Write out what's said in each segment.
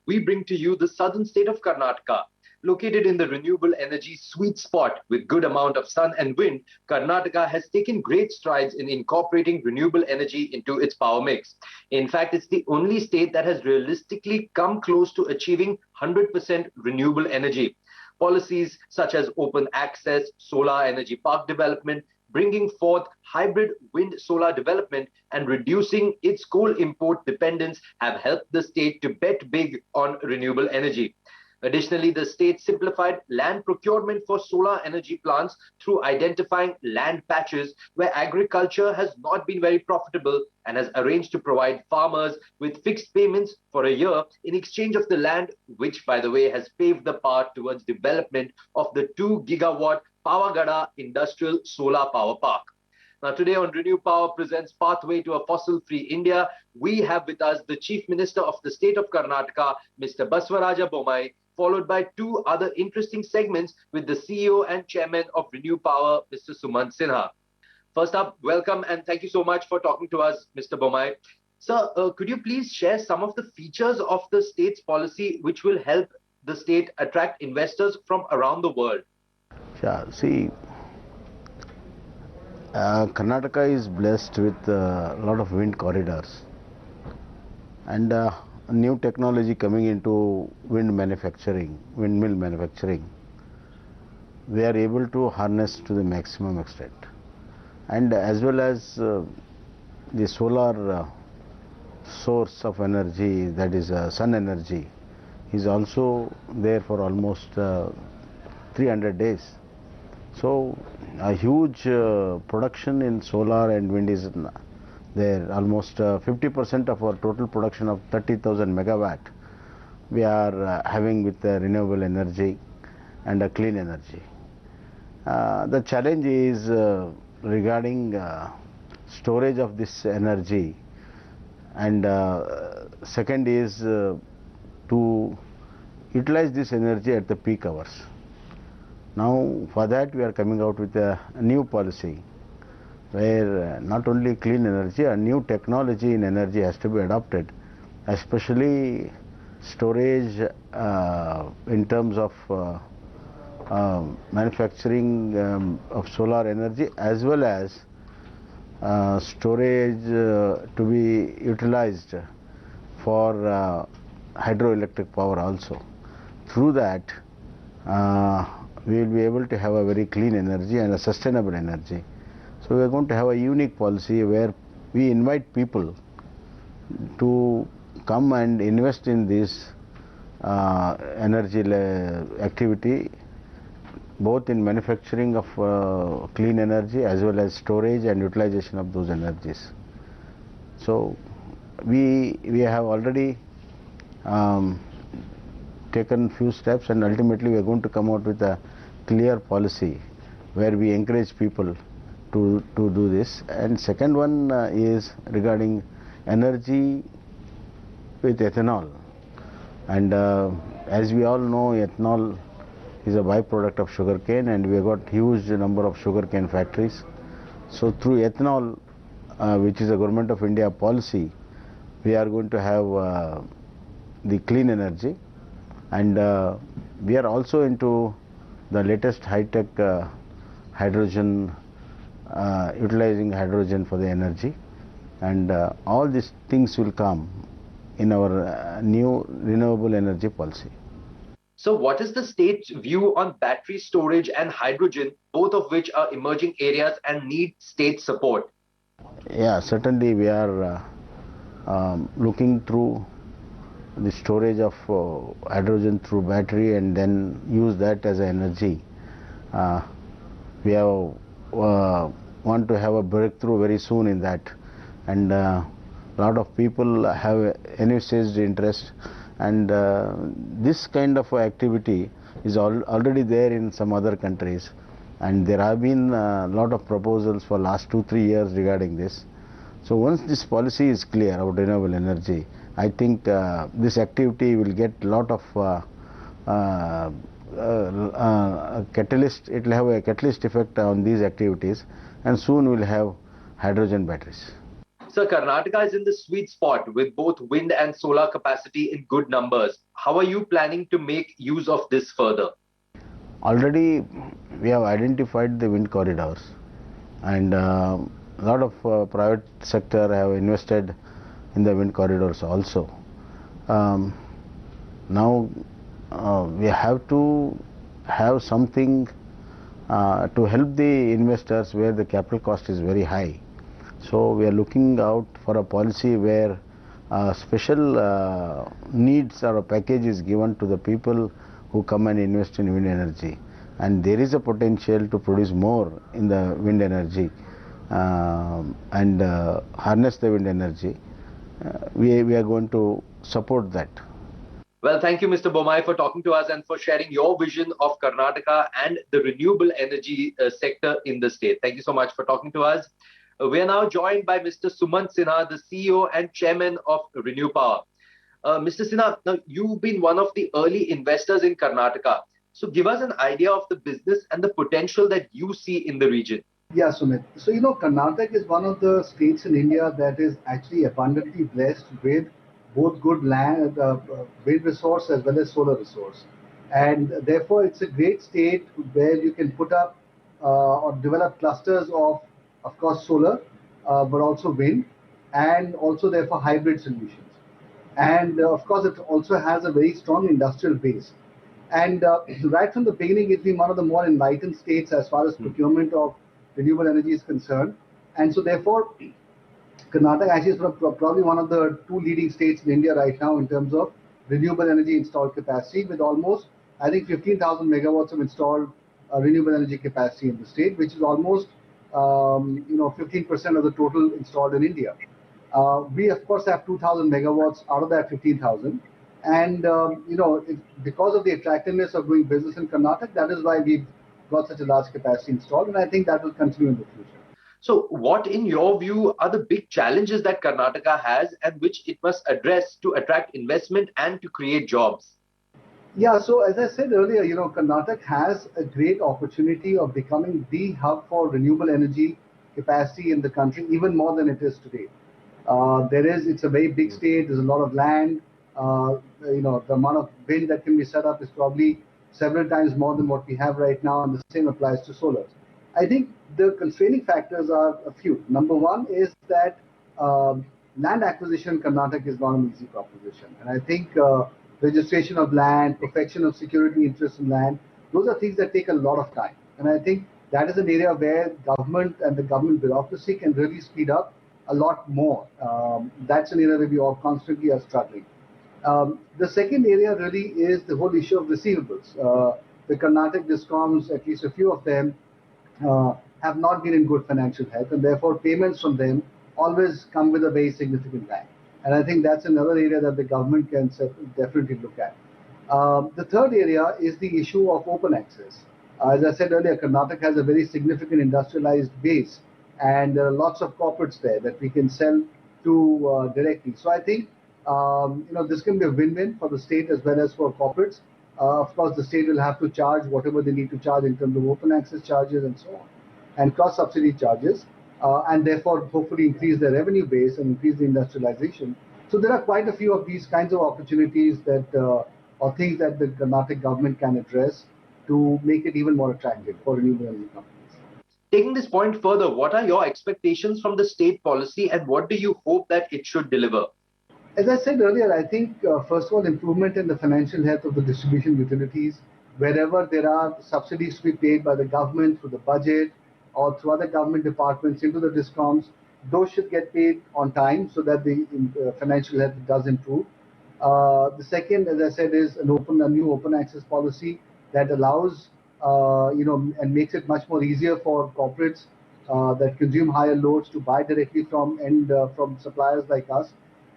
we bring to you the southern state of Karnataka. Located in the renewable energy sweet spot with good amount of sun and wind, Karnataka has taken great strides in incorporating renewable energy into its power mix. In fact, it's the only state that has realistically come close to achieving 100% renewable energy. Policies such as open access, solar energy park development, bringing forth hybrid wind solar development, and reducing its coal import dependence have helped the state to bet big on renewable energy. Additionally, the state simplified land procurement for solar energy plants through identifying land patches where agriculture has not been very profitable and has arranged to provide farmers with fixed payments for a year in exchange of the land, which, by the way, has paved the path towards development of the 2 gigawatt Pavagada Industrial Solar Power Park. Now, today on Renew Power presents Pathway to a Fossil-Free India, we have with us the Chief Minister of the state of Karnataka, Mr. Basavaraj Bommai, followed by two other interesting segments with the CEO and Chairman of Renewpower, Mr. Sumant Sinha. First up, welcome and thank you so much for talking to us, Mr. Bommai. Sir, could you please share some of the features of the state's policy which will help the state attract investors from around the world? Yeah, see, Karnataka is blessed with a lot of wind corridors and new technology coming into windmill manufacturing. We are able to harness to the maximum extent, and as well as the solar source of energy, that is sun energy, is also there for almost 300 days. So a huge production in solar and wind is there. Almost 50% of our total production of 30,000 megawatt we are having with renewable energy and clean energy. The challenge is regarding storage of this energy, and second is to utilize this energy at the peak hours. Now, for that we are coming out with a new policy where not only clean energy, a new technology in energy has to be adopted, especially storage in terms of manufacturing of solar energy, as well as storage to be utilized for hydroelectric power also. Through that, we will be able to have a very clean energy and a sustainable energy. So we are going to have a unique policy where we invite people to come and invest in this energy activity, both in manufacturing of clean energy as well as storage and utilization of those energies. So we have already taken few steps, and ultimately we are going to come out with a clear policy where we encourage people to do this. And second one is regarding energy with ethanol. And as we all know, ethanol is a byproduct of sugarcane, and we have got huge number of sugarcane factories. So through ethanol, which is a Government of India policy, we are going to have the clean energy, and we are also into the latest high-tech hydrogen, utilizing hydrogen for the energy, and all these things will come in our new renewable energy policy. So what is the state's view on battery storage and hydrogen, both of which are emerging areas and need state support? Yeah, certainly we are looking through the storage of hydrogen through battery and then use that as energy. We have want to have a breakthrough very soon in that, and lot of people have envisaged interest, and this kind of activity is already there in some other countries, and there have been a lot of proposals for last 2-3 years regarding this. So once this policy is clear about renewable energy, I think this activity will get a lot of catalyst. It will have a catalyst effect on these activities, and soon we'll have hydrogen batteries. So Karnataka is in the sweet spot with both wind and solar capacity in good numbers. How are you planning to make use of this further? Already we have identified the wind corridors, and a lot of private sector have invested in the wind corridors also. Um, Now we have to have something to help the investors where the capital cost is very high. So we are looking out for a policy where special needs or a package is given to the people who come and invest in wind energy. And there is a potential to produce more in the wind energy and harness the wind energy. We are going to support that. Well, thank you, Mr. Bommai, for talking to us and for sharing your vision of Karnataka and the renewable energy sector in the state. Thank you so much for talking to us. We are now joined by Mr. Sumant Sinha, the CEO and Chairman of Renewpower. Mr. Sinha, now you've been one of the early investors in Karnataka. So give us an idea of the business and the potential that you see in the region. Yeah, Sumit. So, Karnataka is one of the states in India that is actually abundantly blessed with both good land, wind resource as well as solar resource. And therefore, it's a great state where you can put up or develop clusters of course, solar, but also wind, and also therefore hybrid solutions. And of course, it also has a very strong industrial base. And right from the beginning, it's been one of the more enlightened states as far as procurement of renewable energy is concerned. And so, therefore, Karnataka actually is probably one of the two leading states in India right now in terms of renewable energy installed capacity, with almost, I think, 15,000 megawatts of installed renewable energy capacity in the state, which is almost 15% of the total installed in India. We of course have 2,000 megawatts out of that 15,000, and because of the attractiveness of doing business in Karnataka, that is why we've got such a large capacity installed, and I think that will continue in the future. So, what, in your view, are the big challenges that Karnataka has and which it must address to attract investment and to create jobs? Yeah, so as I said earlier, Karnataka has a great opportunity of becoming the hub for renewable energy capacity in the country, even more than it is today. It's a very big state. There's a lot of land. The amount of wind that can be set up is probably several times more than what we have right now, and the same applies to solar. I think the constraining factors are a few. Number one is that land acquisition in Karnataka is not an easy proposition, and I think registration of land, perfection of security interests in land, those are things that take a lot of time, and I think that is an area where government and the government bureaucracy can really speed up a lot more. That's an area where we all constantly are struggling. The second area really is the whole issue of receivables. The Karnataka discoms, at least a few of them, have not been in good financial health, and therefore payments from them always come with a very significant lag. And I think that's another area that the government can definitely look at. The third area is the issue of open access. As I said earlier, Karnataka has a very significant industrialized base, and there are lots of corporates there that we can sell to directly. So I think this can be a win-win for the state as well as for corporates. Of course, the state will have to charge whatever they need to charge in terms of open access charges and so on, and cross-subsidy charges, and therefore hopefully increase the revenue base and increase the industrialization. So there are quite a few of these kinds of opportunities that or things that the Karnataka government can address to make it even more attractive for renewable energy companies. Taking this point further, what are your expectations from the state policy and what do you hope that it should deliver? As I said earlier, I think first of all, improvement in the financial health of the distribution utilities. Wherever there are subsidies to be paid by the government through the budget or through other government departments into the discoms, those should get paid on time so that the financial health does improve. The second, as I said, is a new open access policy that allows, and makes it much more easier for corporates that consume higher loads to buy directly from suppliers like us.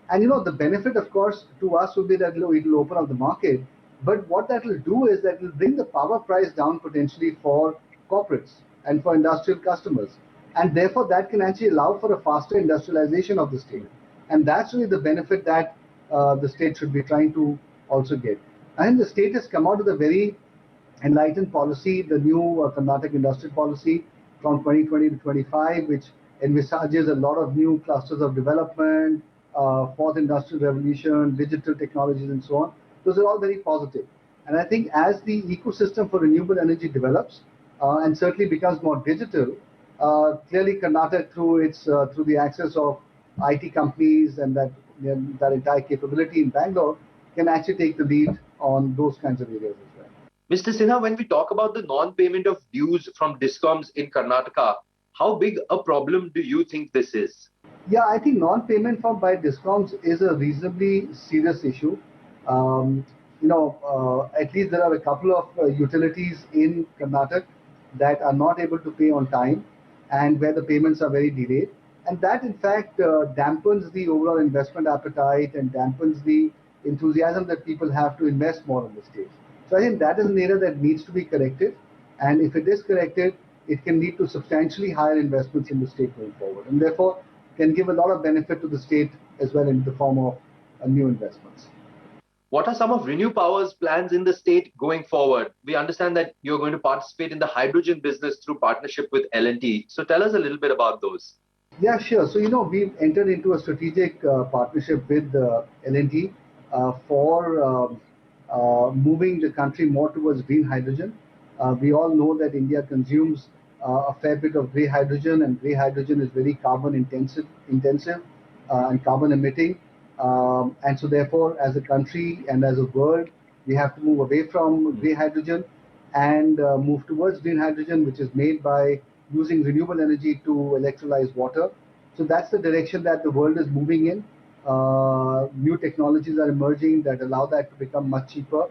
And the benefit, of course, to us will be that it will open up the market. But what that will do is that it will bring the power price down potentially for corporates and for industrial customers. And therefore, that can actually allow for a faster industrialization of the state. And that's really the benefit that the state should be trying to also get. And the state has come out with a very enlightened policy, the new Karnataka industrial policy from 2020 to 25, which envisages a lot of new clusters of development, fourth industrial revolution, digital technologies, and so on. Those are all very positive. And I think as the ecosystem for renewable energy develops and certainly becomes more digital, clearly Karnataka through the access of IT companies and that entire capability in Bangalore can actually take the lead on those kinds of areas as well. Mr. Sinha, when we talk about the non-payment of dues from discoms in Karnataka, how big a problem do you think this is? Yeah, I think non-payment by discoms is a reasonably serious issue. Um, at least there are a couple of utilities in Karnataka that are not able to pay on time and where the payments are very delayed. And that, in fact, dampens the overall investment appetite and dampens the enthusiasm that people have to invest more in the state. So I think that is an area that needs to be corrected. And if it is corrected, it can lead to substantially higher investments in the state going forward. And therefore, can give a lot of benefit to the state as well in the form of new investments. What are some of Renewpowers' plans in the state going forward? We understand that you're going to participate in the hydrogen business through partnership with L&T. So tell us a little bit about those. Yeah, sure. So, we've entered into a strategic partnership with L&T for moving the country more towards green hydrogen. We all know that India consumes a fair bit of grey hydrogen, and grey hydrogen is very carbon intensive and carbon emitting. And so therefore, as a country and as a world, we have to move away from grey hydrogen and move towards green hydrogen, which is made by using renewable energy to electrolyze water. So that's the direction that the world is moving in. New technologies are emerging that allow that to become much cheaper.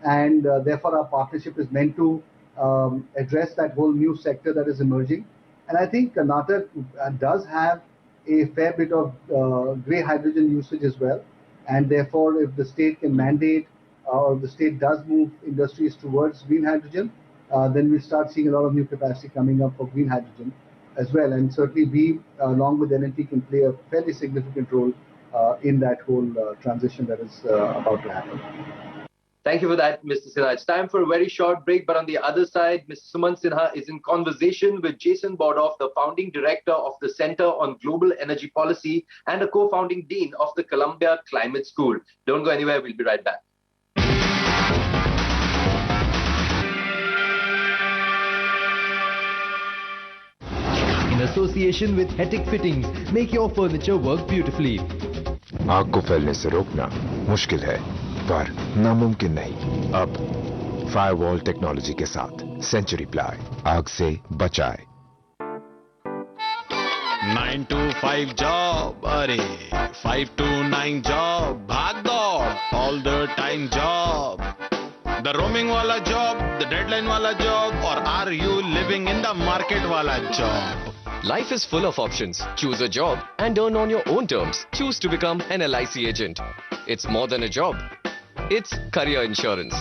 And therefore, our partnership is meant to address that whole new sector that is emerging. And I think Karnataka does have a fair bit of grey hydrogen usage as well. And therefore, if the state can mandate or the state does move industries towards green hydrogen, then we start seeing a lot of new capacity coming up for green hydrogen as well. And certainly we, along with L&T, can play a fairly significant role in that whole transition that is about to happen. Thank you for that, Mr. Sinha. It's time for a very short break, but on the other side, Mr. Sumant Sinha is in conversation with Jason Bordoff, the founding director of the Center on Global Energy Policy and a co-founding dean of the Columbia Climate School. Don't go anywhere, we'll be right back. In association with Hetic Fittings, make your furniture work beautifully. आग को फैलने से रोकना मुश्किल है पर नामुमकिन नहीं। अब फायरवॉल टेक्नोलॉजी के साथ सेंचुरी प्लाई आग से बचाए। 9 to 5 job, अरे 5 to 9 job, भाग दौड़ all the time job, the roaming वाला job, the deadline वाला job, or are you living in the market वाला job? Life is full of options. Choose a job and earn on your own terms. Choose to become an LIC agent. It's more than a job. It's career insurance.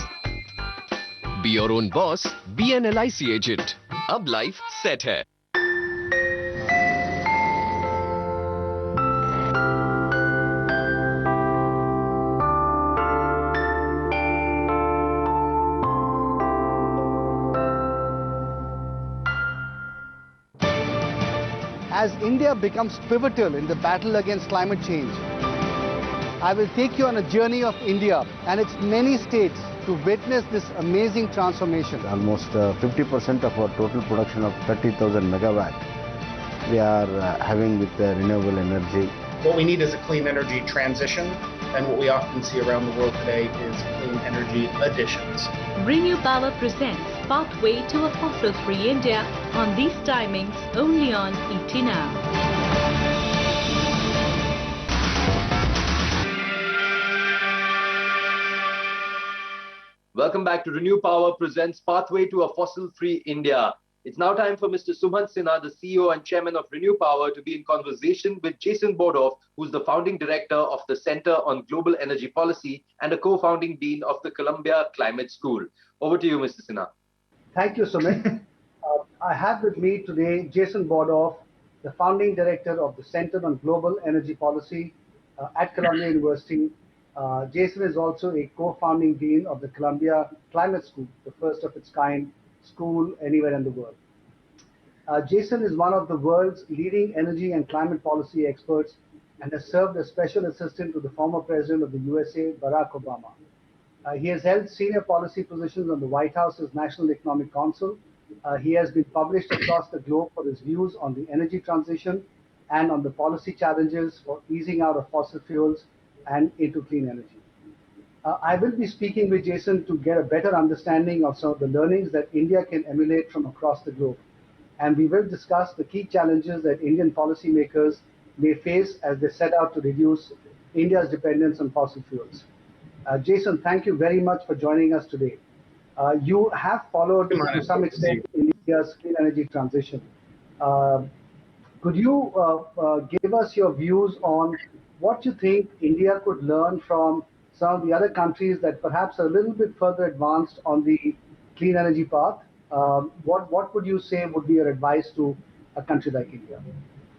Be your own boss. Be an LIC agent. Ab life set hai. As India becomes pivotal in the battle against climate change, I will take you on a journey of India and its many states to witness this amazing transformation. Almost 50% of our total production of 30,000 megawatt we are having with renewable energy. What we need is a clean energy transition, and what we often see around the world today is clean energy additions. Renew Power presents Pathway to a Fossil-Free India on these timings only on ET Now. Welcome back to Renew Power presents Pathway to a Fossil-Free India. It's now time for Mr. Sumant Sinha, the CEO and chairman of Renew Power, to be in conversation with Jason Bordoff, who's the founding director of the Center on Global Energy Policy and a co-founding dean of the Columbia Climate School. Over to you, Mr. Sinha. Thank you, Sumit. I have with me today Jason Bordoff, the founding director of the Center on Global Energy Policy at Columbia University. Jason is also a co-founding dean of the Columbia Climate School, the first of its kind school anywhere in the world. Jason is one of the world's leading energy and climate policy experts and has served as special assistant to the former president of the USA, Barack Obama. He has held senior policy positions on the White House's National Economic Council. He has been published across the globe for his views on the energy transition and on the policy challenges for easing out of fossil fuels and into clean energy. I will be speaking with Jason to get a better understanding of some of the learnings that India can emulate from across the globe. And we will discuss the key challenges that Indian policymakers may face as they set out to reduce India's dependence on fossil fuels. Jason, thank you very much for joining us today. You have followed to some extent India's clean energy transition. Could you give us your views on what you think India could learn from some of the other countries that perhaps are a little bit further advanced on the clean energy path? What would you say would be your advice to a country like India?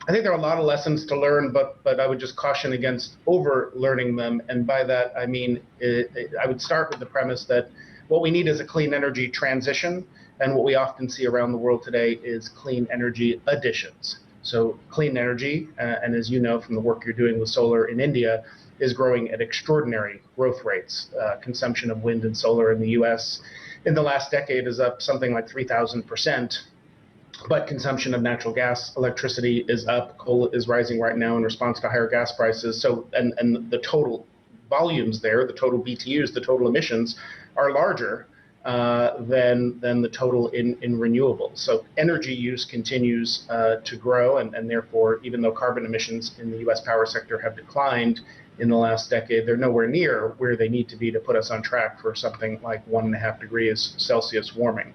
I think there are a lot of lessons to learn, but I would just caution against over-learning them. And by that, I mean, I would start with the premise that what we need is a clean energy transition. And what we often see around the world today is clean energy additions. So clean energy, and as you know from the work you're doing with solar in India, is growing at extraordinary growth rates. Consumption of wind and solar in the US in the last decade is up something like 3,000%. But consumption of natural gas, electricity is up. Coal is rising right now in response to higher gas prices. So, and the total volumes there, the total BTUs, the total emissions are larger than the total in renewables. So energy use continues to grow, and therefore, even though carbon emissions in the U.S. power sector have declined in the last decade, they're nowhere near where they need to be to put us on track for something like 1.5 degrees Celsius warming.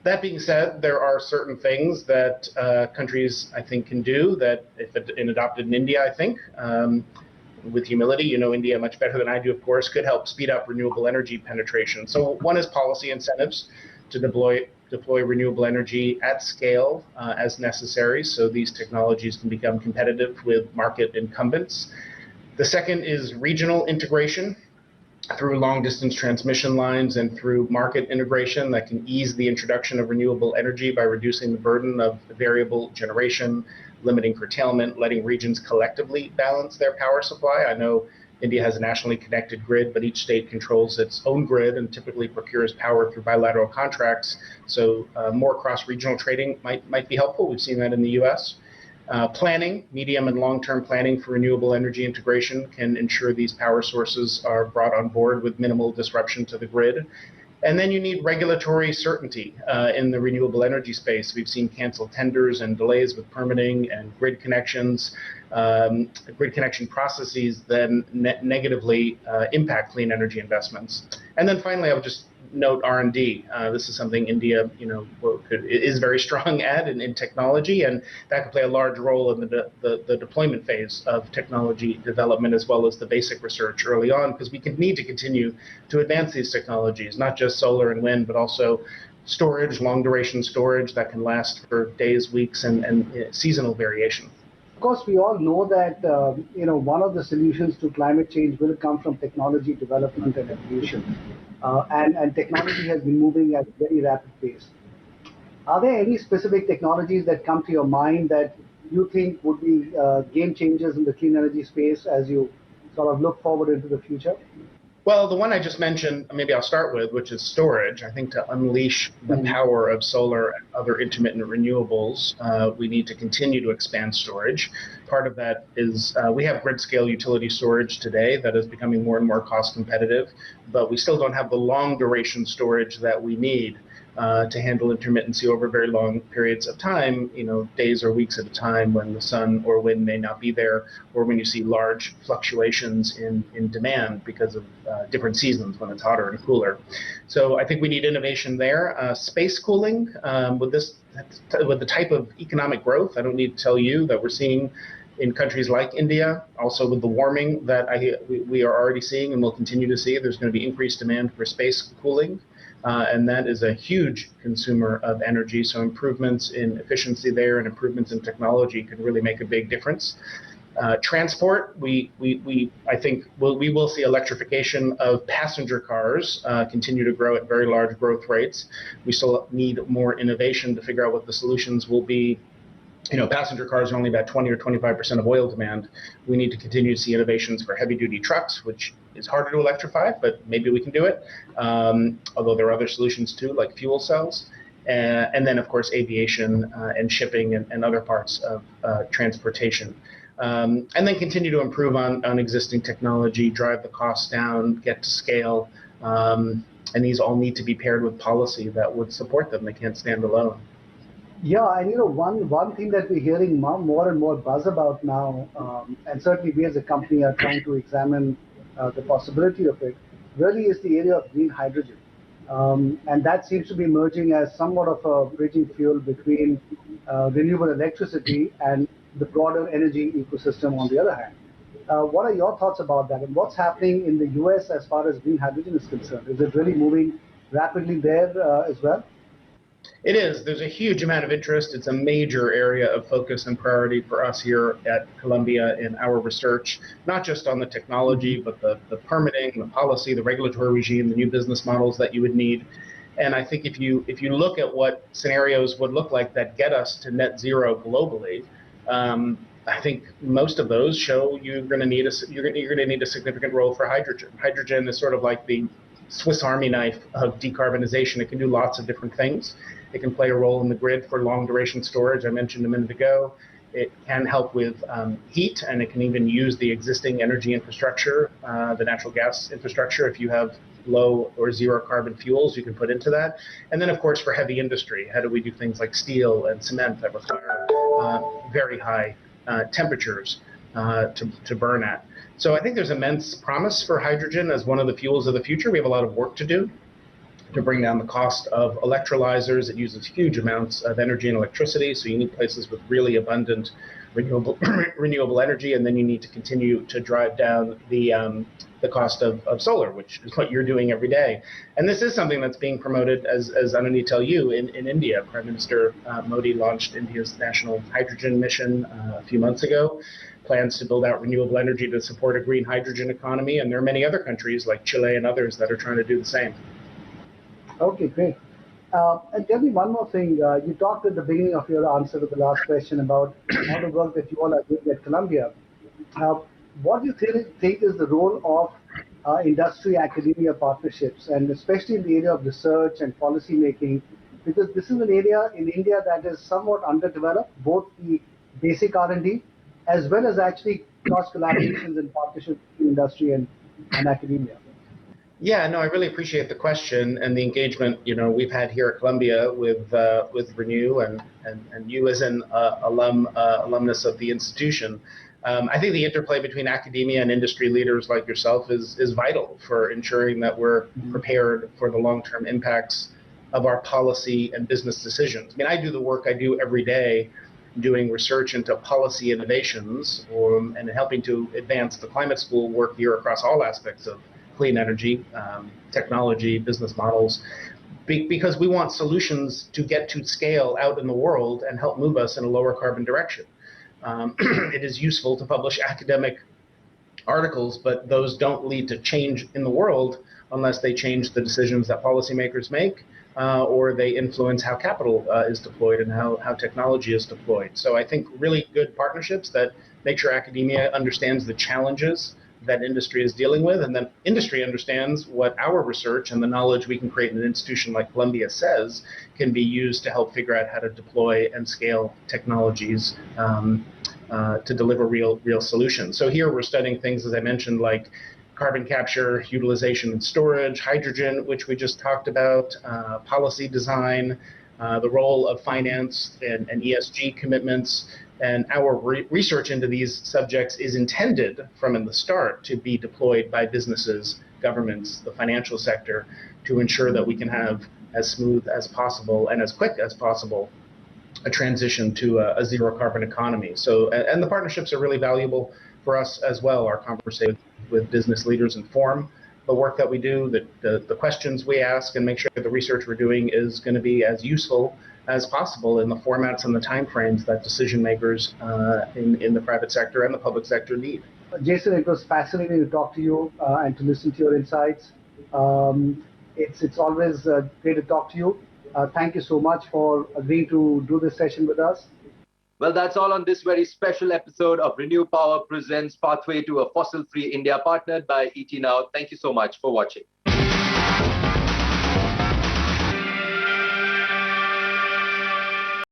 That being said, there are certain things that countries, I think, can do that, if adopted in India, I think, with humility, you know India much better than I do, of course, could help speed up renewable energy penetration. So one is policy incentives to deploy renewable energy at scale as necessary, so these technologies can become competitive with market incumbents. The second is regional integration through long-distance transmission lines and through market integration that can ease the introduction of renewable energy by reducing the burden of variable generation, limiting curtailment, letting regions collectively balance their power supply. I know India has a nationally connected grid, but each state controls its own grid and typically procures power through bilateral contracts. So more cross-regional trading might be helpful. We've seen that in the US. Planning, medium and long-term planning for renewable energy integration can ensure these power sources are brought on board with minimal disruption to the grid. And then you need regulatory certainty in the renewable energy space. We've seen canceled tenders and delays with permitting and grid connections. Grid connection processes then negatively impact clean energy investments. And then finally, I would just note R&D. This is something India, is very strong at in technology, and that could play a large role in the deployment phase of technology development as well as the basic research early on, because we need to continue to advance these technologies, not just solar and wind, but also storage, long duration storage that can last for days, weeks, and seasonal variation. Of course, we all know that one of the solutions to climate change will come from technology development and evolution. And technology has been moving at a very rapid pace. Are there any specific technologies that come to your mind that you think would be game changers in the clean energy space as you sort of look forward into the future? Well, the one I just mentioned, maybe I'll start with, which is storage. I think to unleash the power of solar and other intermittent renewables, we need to continue to expand storage. Part of that is we have grid-scale utility storage today that is becoming more and more cost competitive, but we still don't have the long-duration storage that we need to handle intermittency over very long periods of time, days or weeks at a time when the sun or wind may not be there, or when you see large fluctuations in demand because of different seasons when it's hotter and cooler. So I think we need innovation there. Space cooling, with the type of economic growth, I don't need to tell you that we're seeing in countries like India, also with the warming that we are already seeing and will continue to see, there's going to be increased demand for space cooling. And that is a huge consumer of energy. So improvements in efficiency there and improvements in technology can really make a big difference. Transport, I think we will see electrification of passenger cars continue to grow at very large growth rates. We still need more innovation to figure out what the solutions will be. Passenger cars are only about 20 or 25% of oil demand. We need to continue to see innovations for heavy-duty trucks, which is harder to electrify, but maybe we can do it. Although there are other solutions too, like fuel cells. And then, of course, aviation and shipping and other parts of transportation. And then continue to improve on existing technology, drive the costs down, get to scale. And these all need to be paired with policy that would support them. They can't stand alone. Yeah, and one thing that we're hearing more and more buzz about now, and certainly we as a company are trying to examine the possibility of it, really is the area of green hydrogen. And that seems to be emerging as somewhat of a bridging fuel between renewable electricity and the broader energy ecosystem on the other hand. What are your thoughts about that, and what's happening in the US as far as green hydrogen is concerned? Is it really moving rapidly there as well? It is. There's a huge amount of interest. It's a major area of focus and priority for us here at Columbia in our research, not just on the technology, but the permitting, the policy, the regulatory regime, the new business models that you would need. And I think if you look at what scenarios would look like that get us to net zero globally, I think most of those show you're going to need a significant role for hydrogen. Hydrogen is sort of like the Swiss Army knife of decarbonization. It can do lots of different things. It can play a role in the grid for long duration storage, I mentioned a minute ago. It can help with heat, and it can even use the existing energy infrastructure, the natural gas infrastructure. If you have low or zero carbon fuels, you can put into that. And then, of course, for heavy industry, how do we do things like steel and cement that require very high temperatures to burn at? So I think there's immense promise for hydrogen as one of the fuels of the future. We have a lot of work to do to bring down the cost of electrolyzers. It uses huge amounts of energy and electricity, so you need places with really abundant renewable energy, and then you need to continue to drive down the cost of solar, which is what you're doing every day. And this is something that's being promoted, as Anani tell you, in India. Prime Minister Modi launched India's national hydrogen mission a few months ago. Plans to build out renewable energy to support a green hydrogen economy, and there are many other countries like Chile and others that are trying to do the same. Okay, great. And tell me one more thing. You talked at the beginning of your answer to the last question about all the work that you all are doing at Columbia. What do you think is the role of industry-academia partnerships, and especially in the area of research and policy making? Because this is an area in India that is somewhat underdeveloped, both the basic R&D as well as actually cross collaborations and partnerships between industry and academia. Yeah, no, I really appreciate the question and the engagement we've had here at Columbia with ReNew and you as an alumnus of the institution. I think the interplay between academia and industry leaders like yourself is vital for ensuring that we're prepared for the long-term impacts of our policy and business decisions. I mean, I do the work I do every day doing research into policy innovations and helping to advance the climate school work here across all aspects of clean energy, technology, business models, because we want solutions to get to scale out in the world and help move us in a lower carbon direction. It is useful to publish academic articles, but those don't lead to change in the world unless they change the decisions that policymakers make or they influence how capital is deployed and how technology is deployed. So I think really good partnerships that make sure academia understands the challenges that industry is dealing with, and then industry understands what our research and the knowledge we can create in an institution like Columbia says can be used to help figure out how to deploy and scale technologies to deliver real solutions. So here we're studying things, as I mentioned, like carbon capture, utilization and storage, hydrogen, which we just talked about, policy design, the role of finance and ESG commitments. And our research into these subjects is intended from the start to be deployed by businesses, governments, the financial sector, to ensure that we can have as smooth as possible and as quick as possible a transition to a zero carbon economy. So, and the partnerships are really valuable for us as well. Our conversation with business leaders inform the work that we do, the questions we ask, and make sure that the research we're doing is going to be as useful as possible in the formats and the timeframes that decision makers in the private sector and the public sector need. Jason, it was fascinating to talk to you and to listen to your insights. It's always great to talk to you. Thank you so much for agreeing to do this session with us. Well, that's all on this very special episode of Renew Power presents Pathway to a Fossil-Free India, partnered by ET Now. Thank you so much for watching.